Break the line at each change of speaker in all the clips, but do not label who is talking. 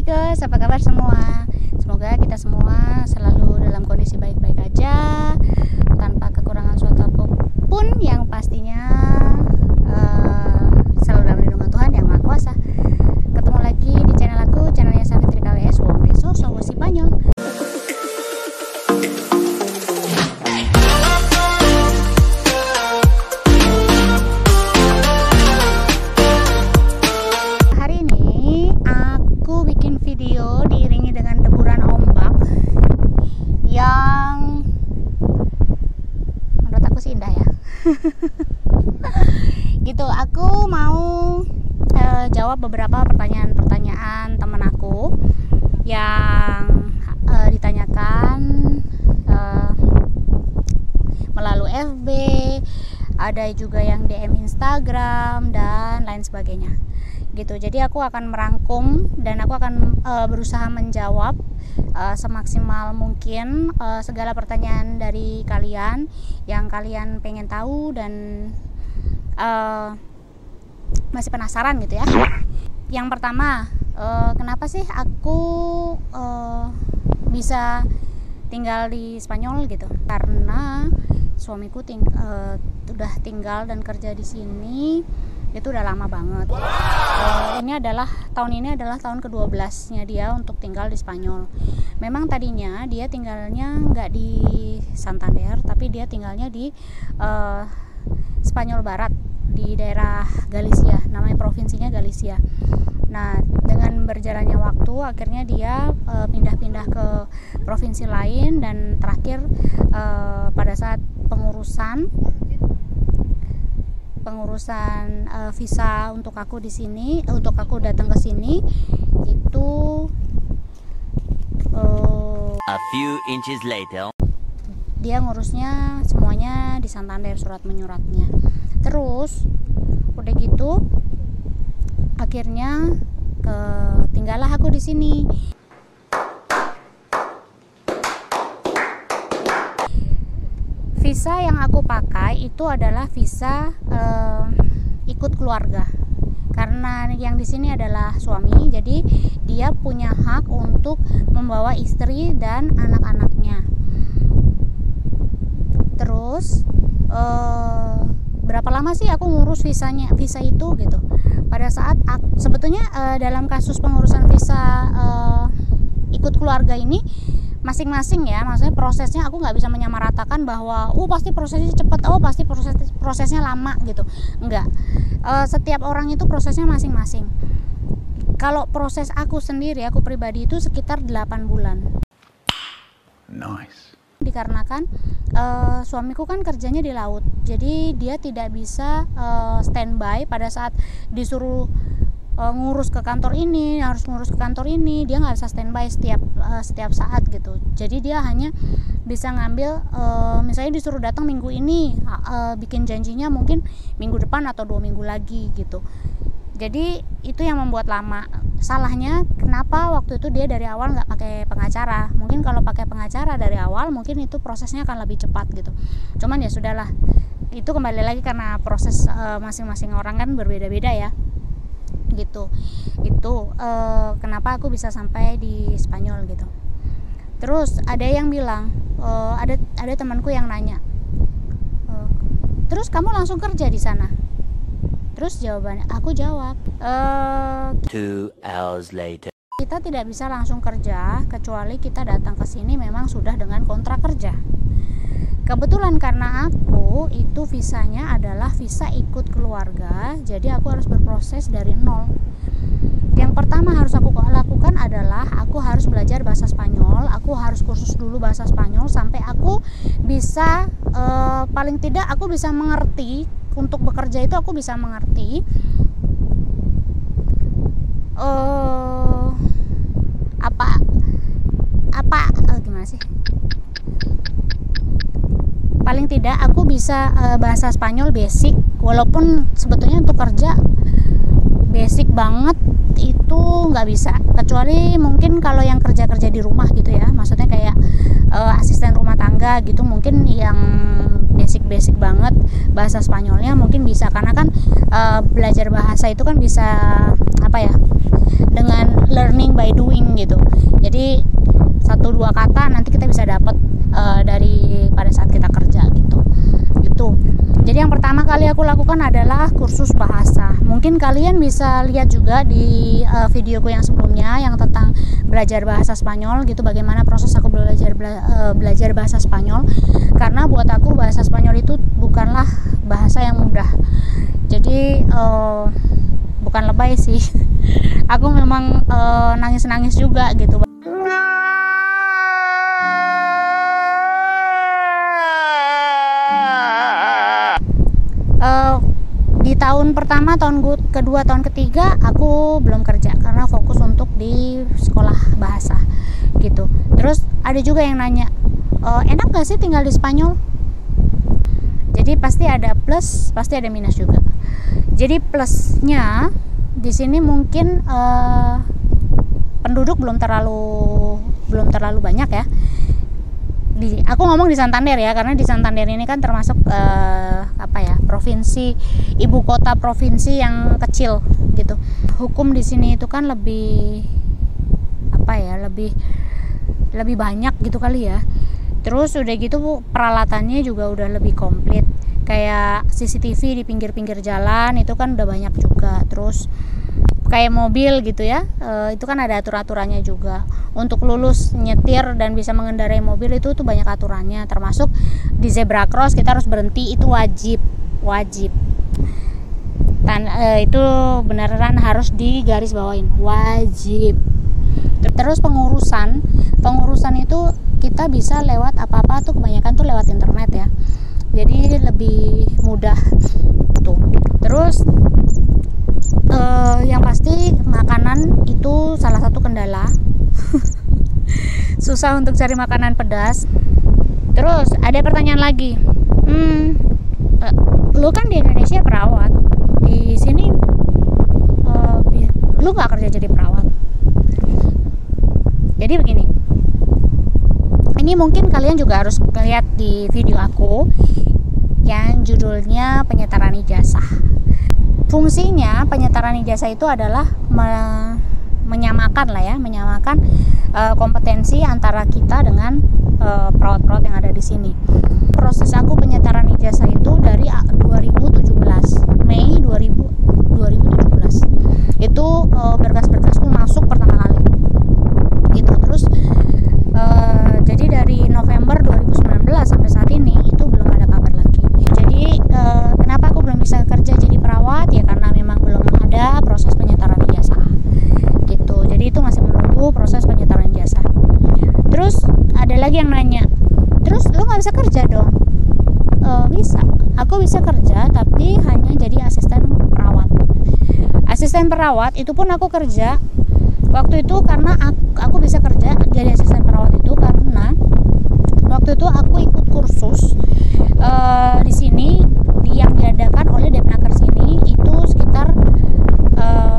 chicos, apa kabar semua? Semoga kita semua selalu dalam kondisi baik-baik aja, tanpa kekurangan suatu apapun, yang pastinya selalu dalam lindungan Tuhan Yang Maha Kuasa. Ketemu lagi di channel aku, channelnya Savitri KWS Wong Deso Sowo Sipanyol. Video diiringi dengan deburan ombak yang menurut aku sih indah ya. Gitu, aku mau jawab beberapa pertanyaan-pertanyaan teman aku yang ditanyakan melalui FB, ada juga yang DM Instagram dan lain sebagainya. Gitu. Jadi aku akan merangkum dan aku akan berusaha menjawab semaksimal mungkin segala pertanyaan dari kalian yang kalian pengen tahu dan masih penasaran gitu ya. Yang pertama, kenapa sih aku bisa tinggal di Spanyol gitu? Karena suamiku udah tinggal dan kerja di sini itu udah lama banget. Tahun ini adalah tahun ke-12-nya dia untuk tinggal di Spanyol. Memang tadinya dia tinggalnya nggak di Santander, tapi dia tinggalnya di Spanyol Barat, di daerah Galicia, namanya provinsinya Galicia. Nah, dengan berjalannya waktu akhirnya dia pindah-pindah ke provinsi lain, dan terakhir pada saat pengurusan visa untuk aku di sini, untuk aku datang ke sini itu
a few inches later,
dia ngurusnya semuanya di Santander, surat menyuratnya. Terus udah gitu akhirnya tinggallah aku di sini. Visa yang aku pakai itu adalah visa ikut keluarga. Karena yang di sini adalah suami, jadi dia punya hak untuk membawa istri dan anak-anaknya. Terus berapa lama sih aku ngurus visa itu gitu? Pada saat sebetulnya dalam kasus pengurusan visa ikut keluarga ini masing-masing ya, maksudnya prosesnya aku nggak bisa menyamaratakan bahwa pasti prosesnya cepat, pasti prosesnya lama gitu. Enggak, setiap orang itu prosesnya masing-masing. Kalau proses aku sendiri, aku pribadi itu sekitar 8 bulan.
Nice.
Dikarenakan suamiku kan kerjanya di laut, jadi dia tidak bisa standby pada saat disuruh ngurus ke kantor ini, harus ngurus ke kantor ini, dia nggak bisa standby setiap saat gitu. Jadi dia hanya bisa ngambil misalnya disuruh datang minggu ini, bikin janjinya mungkin minggu depan atau 2 minggu lagi gitu. Jadi itu yang membuat lama. Salahnya kenapa waktu itu dia dari awal nggak pakai pengacara? Mungkin kalau pakai pengacara dari awal mungkin itu prosesnya akan lebih cepat gitu. Cuman ya sudahlah, itu kembali lagi karena proses masing-masing orang kan berbeda-beda ya. Gitu. Itu kenapa aku bisa sampai di Spanyol gitu. Terus ada yang bilang, ada temanku yang nanya, terus kamu langsung kerja di sana? Terus jawabannya, aku jawab,
2 hours later,
kita tidak bisa langsung kerja kecuali kita datang ke sini memang sudah dengan kontrak kerja. Kebetulan karena aku itu visanya adalah visa ikut keluarga, jadi aku harus berproses dari nol. Yang pertama harus aku lakukan adalah aku harus belajar bahasa Spanyol. Aku harus kursus dulu bahasa Spanyol sampai aku bisa paling tidak aku bisa mengerti. Untuk bekerja itu aku bisa mengerti gimana sih? Paling tidak aku bisa bahasa Spanyol basic, walaupun sebetulnya untuk kerja basic banget itu nggak bisa, kecuali mungkin kalau yang kerja di rumah gitu ya, maksudnya kayak asisten rumah tangga gitu, mungkin yang basic banget bahasa Spanyolnya mungkin bisa, karena kan belajar bahasa itu kan bisa apa ya, dengan learning by doing speaking gitu. Jadi 1-2 kata nanti kita bisa dapat dari pada saat kita kerja gitu. Itu. Jadi yang pertama kali aku lakukan adalah kursus bahasa. Mungkin kalian bisa lihat juga di videoku yang sebelumnya yang tentang belajar bahasa Spanyol gitu, bagaimana proses aku belajar bahasa Spanyol. Karena buat aku bahasa Spanyol itu bukanlah bahasa yang mudah. Jadi bukan lebay sih. Aku memang nangis-nangis juga gitu. Di tahun pertama, tahun kedua, tahun ketiga aku belum kerja karena fokus untuk di sekolah bahasa gitu. Terus ada juga yang nanya, enak gak sih tinggal di Spanyol? Jadi pasti ada plus, pasti ada minus juga. Jadi plusnya di sini mungkin penduduk belum terlalu banyak ya. Aku ngomong di Santander ya, karena di Santander ini kan termasuk provinsi, ibu kota provinsi yang kecil gitu. Hukum di sini itu kan lebih banyak gitu kali ya. Terus udah gitu peralatannya juga udah lebih komplit, kayak CCTV di pinggir-pinggir jalan itu kan udah banyak juga. Terus kayak mobil gitu ya, itu kan ada aturannya juga. Untuk lulus nyetir dan bisa mengendarai mobil itu tuh banyak aturannya, termasuk di zebra cross kita harus berhenti, itu wajib. Itu beneran harus digaris bawain, wajib. Terus pengurusan itu kita bisa lewat apa-apa tuh kebanyakan tuh lewat internet ya, jadi lebih mudah tuh. Terus yang pasti makanan itu salah satu kendala. Susah untuk cari makanan pedas. Terus ada pertanyaan lagi, lu kan di Indonesia perawat, di sini lu gak kerja jadi perawat. Jadi begini, ini mungkin kalian juga harus lihat di video aku yang judulnya penyetaraan ijazah. Fungsinya penyetaraan ijazah itu adalah menyamakan kompetensi antara kita dengan perawat-perawat yang ada di sini. Proses aku penyetaraan ijazah itu dari 2017, Mei 2017. Itu berkas-berkasku masuk pertama kali. Gitu. Terus jadi dari November 2019 sampai saat ini itu belum ada kabar lagi. Jadi kenapa aku belum bisa kerja jadi perawat ya, karena memang belum ada proses penyetaraan ijazah gitu. Jadi itu masih menunggu proses penyetaraan ijazah. Terus ada lagi yang nanya, terus lu nggak bisa kerja dong? Bisa, aku bisa kerja tapi hanya jadi asisten perawat. Asisten perawat itu pun aku kerja waktu itu karena aku bisa kerja jadi asisten perawat itu karena waktu itu aku ikut kursus di sini yang diadakan oleh Depnaker sini. Itu sekitar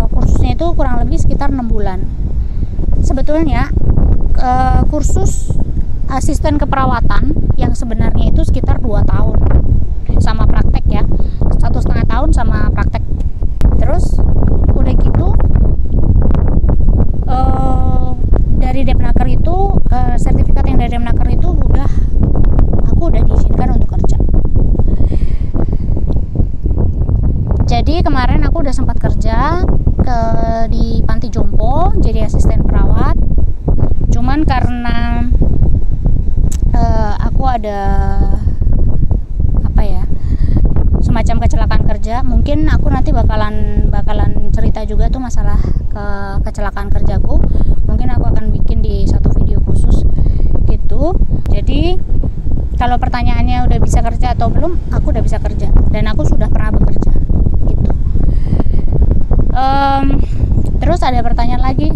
kursusnya itu kurang lebih sekitar 6 bulan. Sebetulnya kursus asisten keperawatan yang sebenarnya itu sekitar 2 tahun sama praktek ya, 1,5 tahun sama praktek. Terus udah gitu dari Depnaker itu sertifikat yang dari Depnaker itu aku udah diizinkan untuk kerja. Jadi kemarin aku udah sempat kerja di panti jompo jadi asisten perawat. Cuman karena aku ada semacam kecelakaan kerja, mungkin aku nanti bakalan cerita juga tuh masalah kecelakaan kerjaku. Mungkin aku akan bikin di satu video khusus gitu. Jadi kalau pertanyaannya udah bisa kerja atau belum, aku udah bisa kerja dan aku sudah pernah bekerja gitu. Terus ada pertanyaan lagi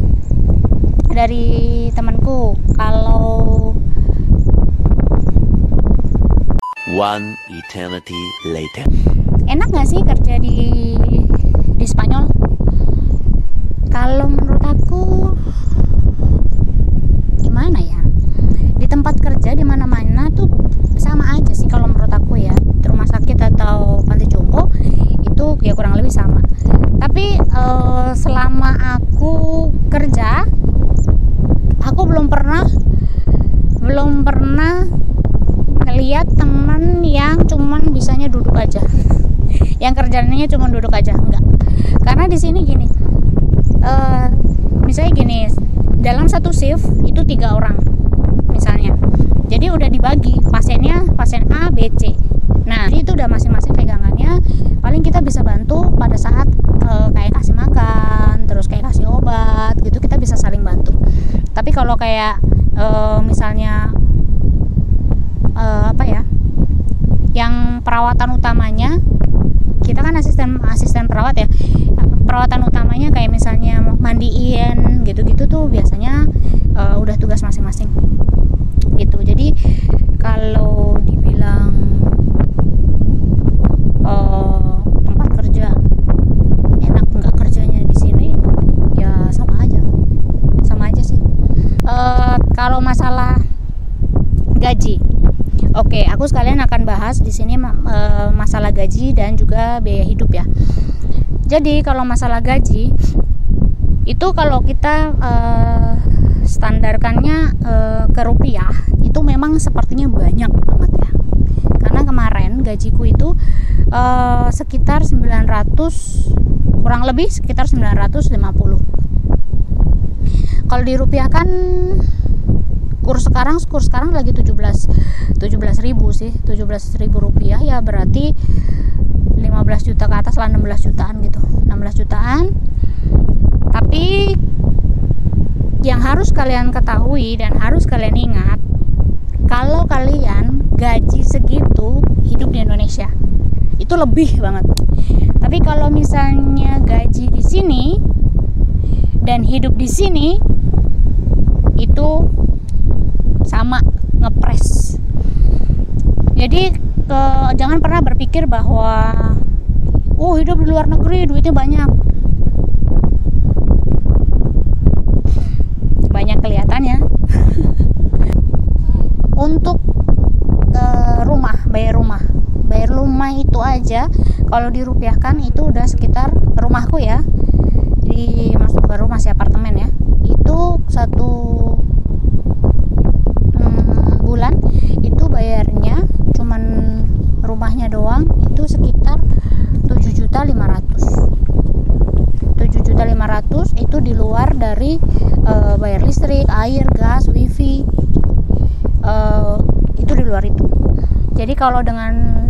dari temanku, kalau
One eternity later.
Enak gak sih kerja di Spanyol? Kalau menurut aku gimana ya? Di tempat kerja di mana-mana tuh sama aja sih kalau menurut aku ya. Di rumah sakit atau panti jompo itu ya kurang lebih sama. Tapi selama aku kerja aku belum pernah ngeliat teman yang cuman bisanya duduk aja, yang kerjanya cuma duduk aja, enggak. Karena di sini gini, misalnya gini, dalam satu shift itu 3 orang misalnya, jadi udah dibagi pasiennya, pasien A, B, C. Nah itu udah masing-masing pegangannya. Paling kita bisa bantu pada saat kayak kasih makan, terus kayak kasih obat gitu, kita bisa saling bantu. Tapi kalau kayak misalnya yang perawatan utamanya, kita kan asisten perawat ya, perawatan utamanya kayak misalnya mandiin gitu-gitu tuh biasanya udah tugas masing-masing gitu. Jadi kalau dibilang tempat kerja enak nggak kerjanya di sini, ya sama aja sih. Kalau masalah gaji, oke, aku sekalian akan bahas di sini masalah gaji dan juga biaya hidup ya. Jadi kalau masalah gaji itu kalau kita standarkannya ke rupiah itu memang sepertinya banyak banget ya. Karena kemarin gajiku itu sekitar 900, kurang lebih sekitar 950. Kalau dirupiahkan kurs sekarang lagi 17.000 sih, 17.000 rupiah ya, berarti 15 juta ke atas lah, 16 jutaan gitu, 16 jutaan. Tapi yang harus kalian ketahui dan harus kalian ingat, kalau kalian gaji segitu hidup di Indonesia itu lebih banget. Tapi kalau misalnya gaji di sini dan hidup di sini itu sama, ngepres. Jadi jangan pernah berpikir bahwa hidup di luar negeri duitnya banyak kelihatannya. Untuk bayar rumah itu aja kalau dirupiahkan itu udah sekitar, rumahku ya, jadi baru masih apartemen ya, itu satu bulan itu bayarnya cuman rumahnya doang itu sekitar 7.500 itu di luar dari bayar listrik, air, gas, wifi, itu di luar itu. Jadi kalau dengan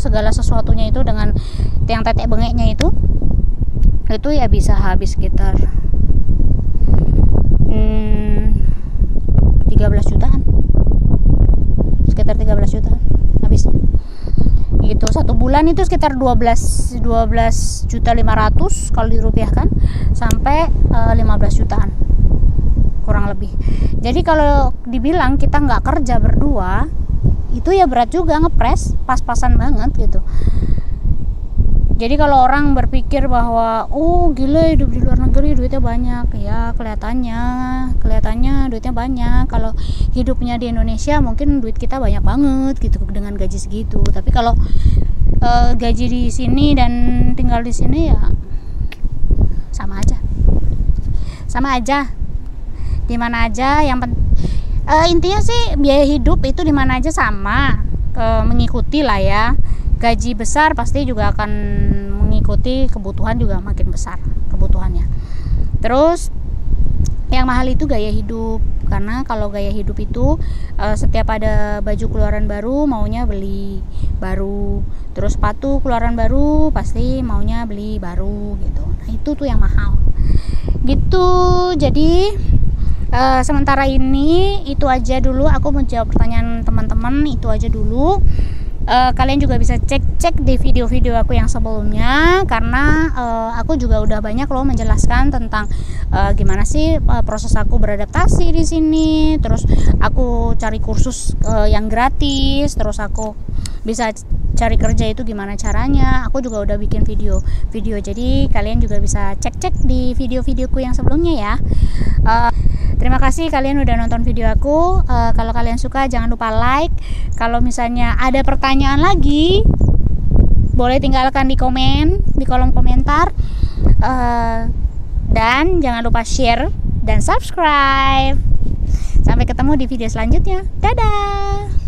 segala sesuatunya itu, dengan yang tetek bengeknya itu ya bisa habis sekitar 13 jutaan, sekitar 13 jutaan habisnya gitu. Satu bulan itu sekitar 12.500.000 kalau dirupiahkan, sampai 15 jutaan kurang lebih. Jadi kalau dibilang kita nggak kerja berdua itu ya berat juga, ngepres pas-pasan banget gitu. Jadi kalau orang berpikir bahwa gila hidup di luar negeri duitnya banyak, ya kelihatannya duitnya banyak. Kalau hidupnya di Indonesia mungkin duit kita banyak banget gitu dengan gaji segitu. Tapi kalau gaji di sini dan tinggal di sini ya sama aja. Di mana aja yang intinya sih biaya hidup itu di mana aja sama, mengikuti lah ya. Gaji besar pasti juga akan mengikuti kebutuhan, juga makin besar kebutuhannya. Terus yang mahal itu gaya hidup, karena kalau gaya hidup itu setiap ada baju keluaran baru maunya beli baru, terus sepatu keluaran baru pasti maunya beli baru gitu. Nah itu tuh yang mahal gitu. Jadi sementara ini itu aja dulu, aku menjawab pertanyaan teman-teman itu aja dulu. Kalian juga bisa cek di video-video aku yang sebelumnya, karena aku juga udah banyak loh menjelaskan tentang gimana sih proses aku beradaptasi di sini. Terus aku cari kursus yang gratis, terus aku bisa cari kerja itu gimana caranya. Aku juga udah bikin video, jadi kalian juga bisa cek di video-videoku yang sebelumnya ya. Terima kasih kalian udah nonton video aku. Kalau kalian suka jangan lupa like. Kalau misalnya ada pertanyaan lagi, boleh tinggalkan di kolom komentar. Dan jangan lupa share dan subscribe. Sampai ketemu di video selanjutnya. Dadah.